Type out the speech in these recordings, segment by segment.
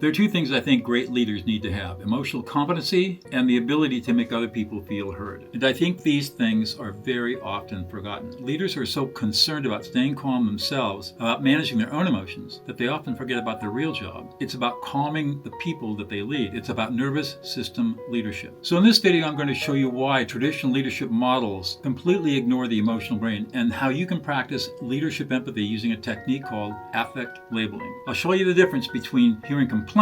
There are two things I think great leaders need to have: emotional competency and the ability to make other people feel heard. And I think these things are very often forgotten. Leaders are so concerned about staying calm themselves, about managing their own emotions, that they often forget about their real job. It's about calming the people that they lead. It's about nervous system leadership. So in this video, I'm going to show you why traditional leadership models completely ignore the emotional brain and how you can practice leadership empathy using a technique called affect labeling. I'll show you the difference between hearing complaints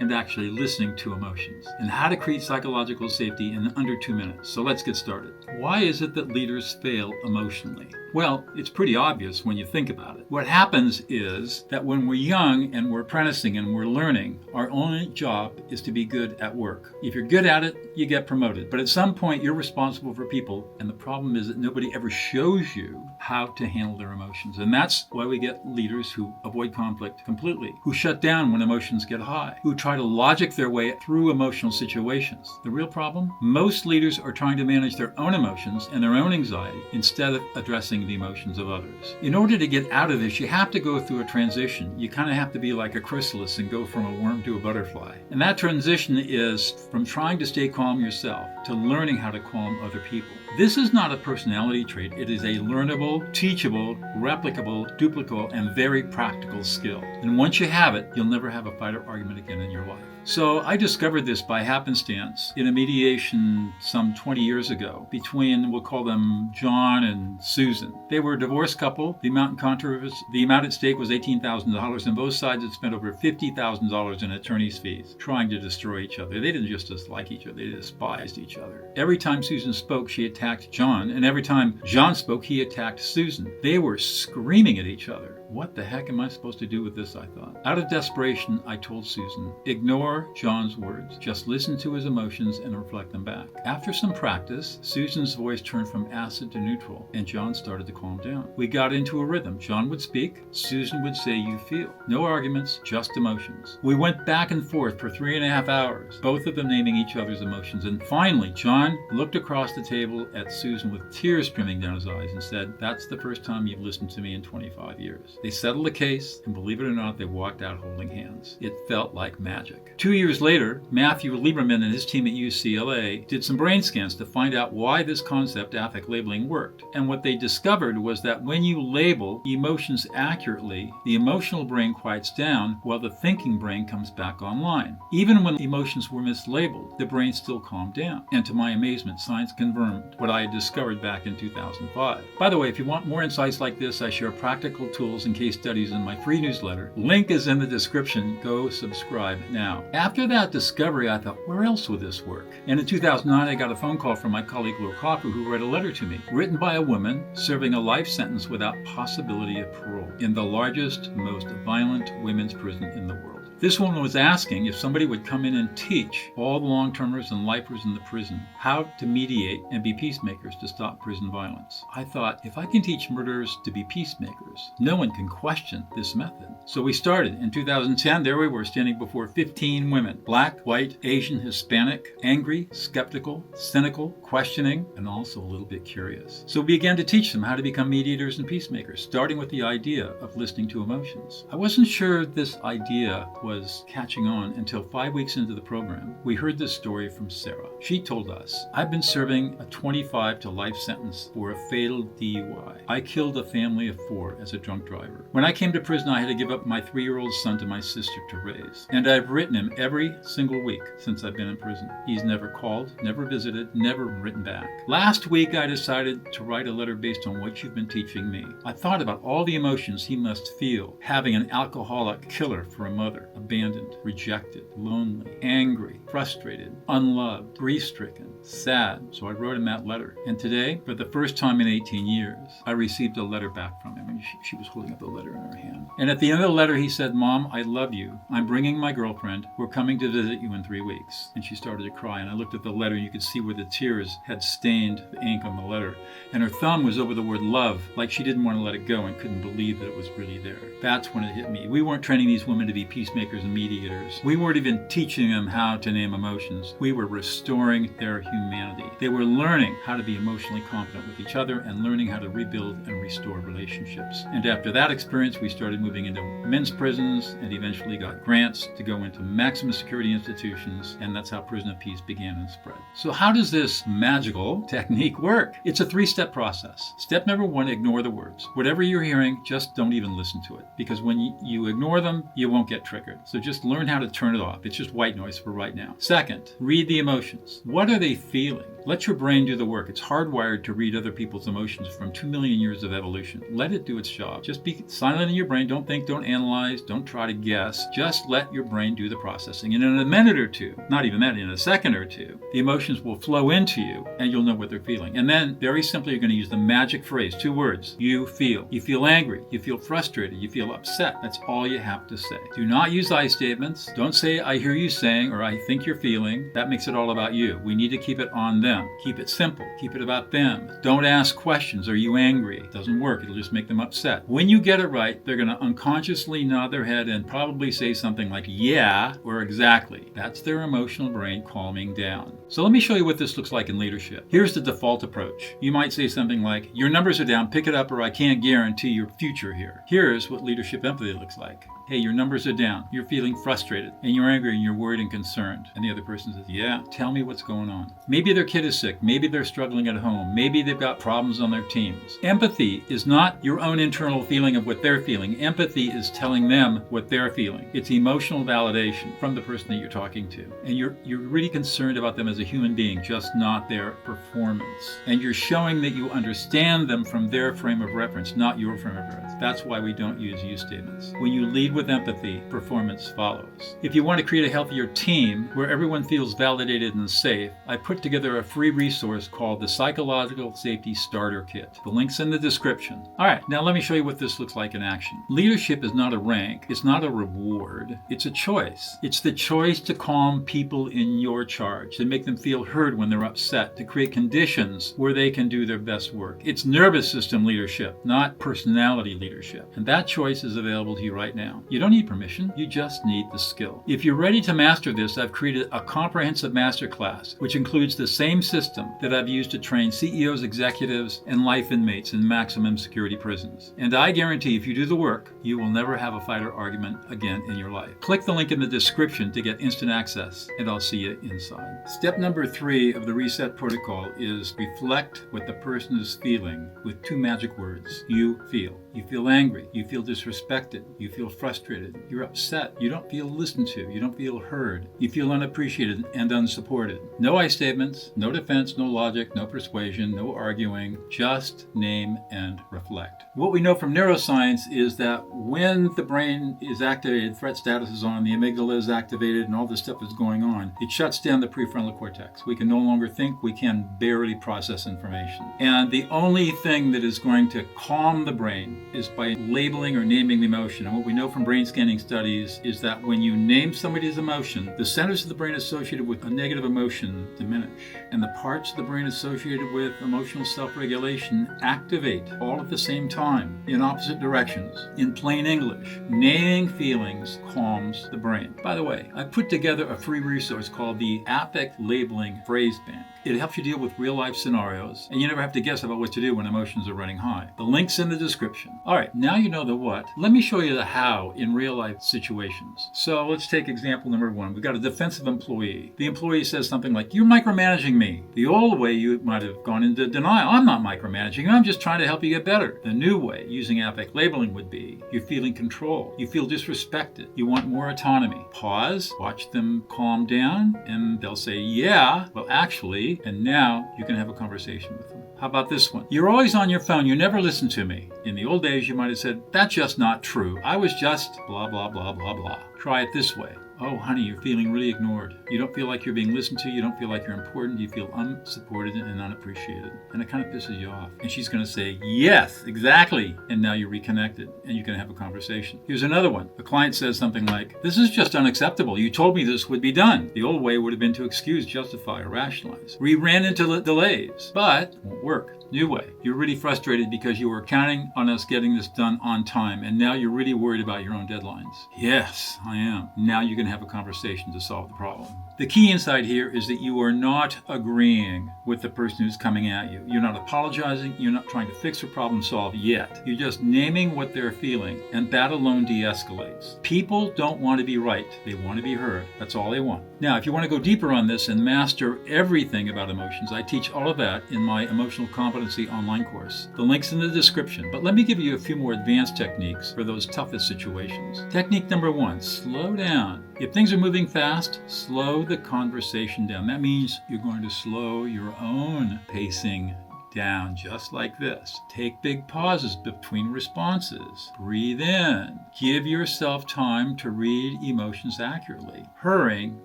and actually listening to emotions, and how to create psychological safety in under 2 minutes. So let's get started. Why is it that leaders fail emotionally? Well, it's pretty obvious when you think about it. What happens is that when we're young and we're apprenticing and we're learning, our only job is to be good at work. If you're good at it, you get promoted. But at some point, you're responsible for people, and the problem is that nobody ever shows you how to handle their emotions. And that's why we get leaders who avoid conflict completely, who shut down when emotions get high, who try to logic their way through emotional situations. The real problem? Most leaders are trying to manage their own emotions and their own anxiety instead of addressing the emotions of others. In order to get out of this, you have to go through a transition. You kind of have to be like a chrysalis and go from a worm to a butterfly. And that transition is from trying to stay calm yourself to learning how to calm other people. This is not a personality trait. It is a learnable, teachable, replicable, duplicable, and very practical skill. And once you have it, you'll never have a fight or argument again in your life. So I discovered this by happenstance in a mediation some 20 years ago between, we'll call them John and Susan. They were a divorced couple. The amount at stake was $18,000, and both sides had spent over $50,000 in attorney's fees trying to destroy each other. They didn't just dislike each other, they despised each other. Every time Susan spoke, she attacked John, and every time John spoke, he attacked Susan. They were screaming at each other. What the heck am I supposed to do with this, I thought. Out of desperation, I told Susan, ignore John's words. Just listen to his emotions and reflect them back. After some practice, Susan's voice turned from acid to neutral, and John started to calm down. We got into a rhythm. John would speak, Susan would say, you feel. No arguments, just emotions. We went back and forth for 3.5 hours, both of them naming each other's emotions. And finally, John looked across the table at Susan with tears streaming down his eyes and said, that's the first time you've listened to me in 25 years. They settled the case, and believe it or not, they walked out holding hands. It felt like magic. 2 years later, Matthew Lieberman and his team at UCLA did some brain scans to find out why this concept, affect labeling, worked. And what they discovered was that when you label emotions accurately, the emotional brain quiets down while the thinking brain comes back online. Even when emotions were mislabeled, the brain still calmed down. And to my amazement, science confirmed what I had discovered back in 2005. By the way, if you want more insights like this, I share practical tools and case studies in my free newsletter. Link is in the description. Go subscribe now. After that discovery, I thought, where else would this work? And in 2009, I got a phone call from my colleague Laura Copper, who read a letter to me, written by a woman serving a life sentence without possibility of parole in the largest, most violent women's prison in the world. This woman was asking if somebody would come in and teach all the long-termers and lifers in the prison how to mediate and be peacemakers to stop prison violence. I thought, if I can teach murderers to be peacemakers, no one can question this method. So we started. In 2010, there we were standing before 15 women, black, white, Asian, Hispanic, angry, skeptical, cynical, questioning, and also a little bit curious. So we began to teach them how to become mediators and peacemakers, starting with the idea of listening to emotions. I wasn't sure this idea was catching on until 5 weeks into the program. We heard this story from Sarah. She told us, I've been serving a 25 to life sentence for a fatal DUI. I killed a family of 4 as a drunk driver. When I came to prison, I had to give up my 3-year-old son to my sister to raise. And I've written him every single week since I've been in prison. He's never called, never visited, never written back. Last week, I decided to write a letter based on what you've been teaching me. I thought about all the emotions he must feel having an alcoholic killer for a mother, abandoned, rejected, lonely, angry, frustrated, unloved, grief-stricken, sad. So I wrote him that letter. And today, for the first time in 18 years, I received a letter back from him. And she was holding up the letter in her hand. And at the end of the letter, he said, Mom, I love you. I'm bringing my girlfriend. We're coming to visit you in 3 weeks. And she started to cry. And I looked at the letter, and you could see where the tears had stained the ink on the letter. And her thumb was over the word love, like she didn't want to let it go and couldn't believe that it was really there. That's when it hit me. We weren't training these women to be peacemakers and mediators. We weren't even teaching them how to name emotions. We were restoring their humanity. They were learning how to be emotionally competent with each other and learning how to rebuild and restore relationships. relationships. And after that experience, we started moving into men's prisons and eventually got grants to go into maximum security institutions. And that's how Prison of Peace began and spread. So how does this magical technique work? It's a 3-step process. Step number 1, ignore the words. Whatever you're hearing, just don't even listen to it. Because when you ignore them, you won't get triggered. So just learn how to turn it off. It's just white noise for right now. Second, read the emotions. What are they feeling? Let your brain do the work. It's hardwired to read other people's emotions from 2 million years of evolution. Let it do its job. Just be silent in your brain. Don't think, don't analyze, don't try to guess. Just let your brain do the processing. And in a minute or two, not even that, in a second or two, the emotions will flow into you and you'll know what they're feeling. And then, very simply, you're going to use the magic phrase, 2 words. You feel. You feel angry. You feel frustrated. You feel upset. That's all you have to say. Do not use I statements. Don't say, I hear you saying, or I think you're feeling. That makes it all about you. We need to keep it on them. Keep it simple. Keep it about them. Don't ask questions. Are you angry? It doesn't work. It'll just make them upset. When you get it right, they're going to unconsciously nod their head and probably say something like, yeah, or exactly. That's their emotional brain calming down. So let me show you what this looks like in leadership. Here's the default approach. You might say something like, your numbers are down, pick it up, or I can't guarantee your future here. Here's what leadership empathy looks like. Hey, your numbers are down. You're feeling frustrated and you're angry and you're worried and concerned. And the other person says, yeah, tell me what's going on. Maybe their kid is sick. Maybe they're struggling at home. Maybe they've got problems on their teams. Empathy is not your own internal feeling of what they're feeling. Empathy is telling them what they're feeling. It's emotional validation from the person that you're talking to. And you're really concerned about them as a human being, just not their performance. And you're showing that you understand them from their frame of reference, not your frame of reference. That's why we don't use you statements. When you lead with empathy, performance follows. If you want to create a healthier team where everyone feels validated and safe, I put together a free resource called the Psychological Safety Starter Kit. The link's in the description. All right, now let me show you what this looks like in action. Leadership is not a rank. It's not a reward. It's a choice. It's the choice to calm people in your charge, to make them feel heard when they're upset, to create conditions where they can do their best work. It's nervous system leadership, not personality leadership. And that choice is available to you right now. You don't need permission, you just need the skill. If you're ready to master this, I've created a comprehensive masterclass, which includes the same system that I've used to train CEOs, executives, and life inmates in maximum security prisons. And I guarantee if you do the work, you will never have a fight or argument again in your life. Click the link in the description to get instant access, and I'll see you inside. Step number 3 of the reset protocol is reflect what the person is feeling with 2 magic words. You feel. You feel angry. You feel disrespected. You feel frustrated. You're upset. You don't feel listened to. You don't feel heard. You feel unappreciated and unsupported. No I statements, no defense, no logic, no persuasion, no arguing. Just name and reflect. What we know from neuroscience is that when the brain is activated, threat status is on, the amygdala is activated, and all this stuff is going on, it shuts down the prefrontal cortex. We can no longer think. We can barely process information. And the only thing that is going to calm the brain is by labeling or naming the emotion. And what we know from brain scanning studies is that when you name somebody's emotion, the centers of the brain associated with a negative emotion diminish. And the parts of the brain associated with emotional self-regulation activate all at the same time in opposite directions. In plain English, naming feelings calms the brain. By the way, I put together a free resource called the Affect Labeling Phrase Bank. It helps you deal with real-life scenarios, and you never have to guess about what to do when emotions are running high. The link's in the description. All right, now you know the what. Let me show you the how in real-life situations. So let's take example number 1. We've got a defensive employee. The employee says something like, you're micromanaging me. The old way, you might have gone into denial. I'm not micromanaging you. I'm just trying to help you get better. The new way, using affect labeling, would be, you're feeling control. You feel disrespected. You want more autonomy. Pause, watch them calm down, and they'll say, yeah, well, actually, and now you can have a conversation with them. How about this one? You're always on your phone. You never listen to me. In the old days, you might have said, that's just not true. I was just blah, blah, blah, blah, blah. Try it this way. Oh, honey, you're feeling really ignored. You don't feel like you're being listened to. You don't feel like you're important. You feel unsupported and unappreciated. And it kind of pisses you off. And she's going to say, yes, exactly. And now you're reconnected and you can have a conversation. Here's another one. The client says something like, this is just unacceptable. You told me this would be done. The old way would have been to excuse, justify, or rationalize. We ran into delays, but it won't work. New way. You're really frustrated because you were counting on us getting this done on time, and now you're really worried about your own deadlines. Yes, I am. Now you can have a conversation to solve the problem. The key insight here is that you are not agreeing with the person who's coming at you. You're not apologizing. You're not trying to fix or problem solve yet. You're just naming what they're feeling, and that alone de-escalates. People don't want to be right. They want to be heard. That's all they want. Now, if you want to go deeper on this and master everything about emotions, I teach all of that in my Emotional Competency online course. The link's in the description, but let me give you a few more advanced techniques for those toughest situations. Technique number 1, slow down. If things are moving fast, slow the conversation down. That means you're going to slow your own pacing down, just like this. Take big pauses between responses. Breathe in. Give yourself time to read emotions accurately. Hurrying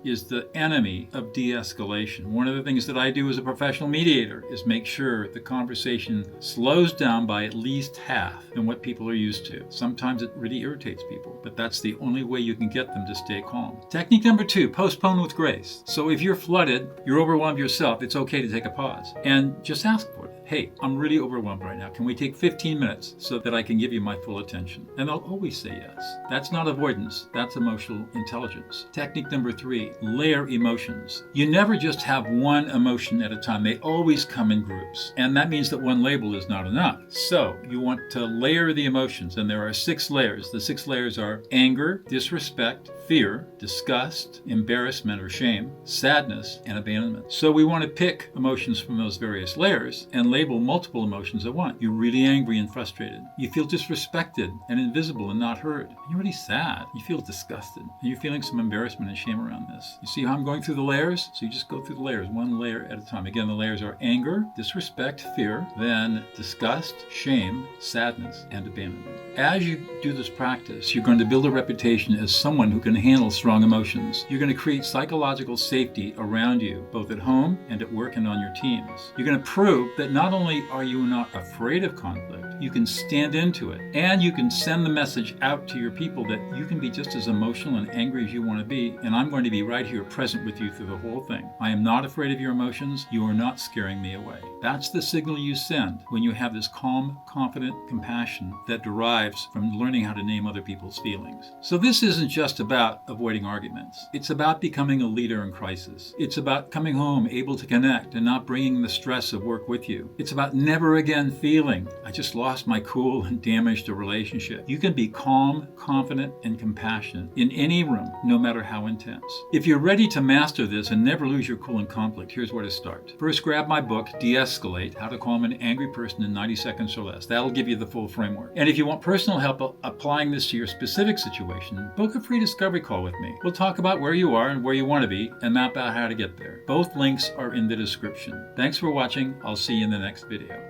is the enemy of de-escalation. One of the things that I do as a professional mediator is make sure the conversation slows down by at least half than what people are used to. Sometimes it really irritates people, but that's the only way you can get them to stay calm. Technique number 2, postpone with grace. So if you're flooded, you're overwhelmed yourself, it's okay to take a pause and just ask for it. Hey, I'm really overwhelmed right now. Can we take 15 minutes so that I can give you my full attention? And they'll always say yes. That's not avoidance. That's emotional intelligence. Technique number 3, layer emotions. You never just have one emotion at a time. They always come in groups. And that means that one label is not enough. So you want to layer the emotions. And there are 6 layers. The 6 layers are anger, disrespect, fear, disgust, embarrassment or shame, sadness, and abandonment. So we want to pick emotions from those various layers and label multiple emotions at once. You're really angry and frustrated. You feel disrespected and invisible and not heard. You're really sad. You feel disgusted. And you're feeling some embarrassment and shame around this. You see how I'm going through the layers? So you just go through the layers, one layer at a time. Again, the layers are anger, disrespect, fear, then disgust, shame, sadness, and abandonment. As you do this practice, you're going to build a reputation as someone who can handle strong emotions. You're going to create psychological safety around you, both at home and at work and on your teams. You're going to prove that not only are you not afraid of conflict, you can stand into it, and you can send the message out to your people that you can be just as emotional and angry as you want to be, and I'm going to be right here present with you through the whole thing. I am not afraid of your emotions. You are not scaring me away. That's the signal you send when you have this calm, confident compassion that derives from learning how to name other people's feelings. So this isn't just about avoiding arguments. It's about becoming a leader in crisis. It's about coming home able to connect and not bringing the stress of work with you. It's about never again feeling, I just lost my cool and damaged a relationship. You can be calm, confident, and compassionate in any room, no matter how intense. If you're ready to master this and never lose your cool in conflict, here's where to start. First, grab my book, De-Escalate, How to Calm an Angry Person in 90 Seconds or Less. That'll give you the full framework. And if you want personal help applying this to your specific situation, book a free discovery call with me. We'll talk about where you are and where you want to be and map out how to get there. Both links are in the description. Thanks for watching. I'll see you in the next video.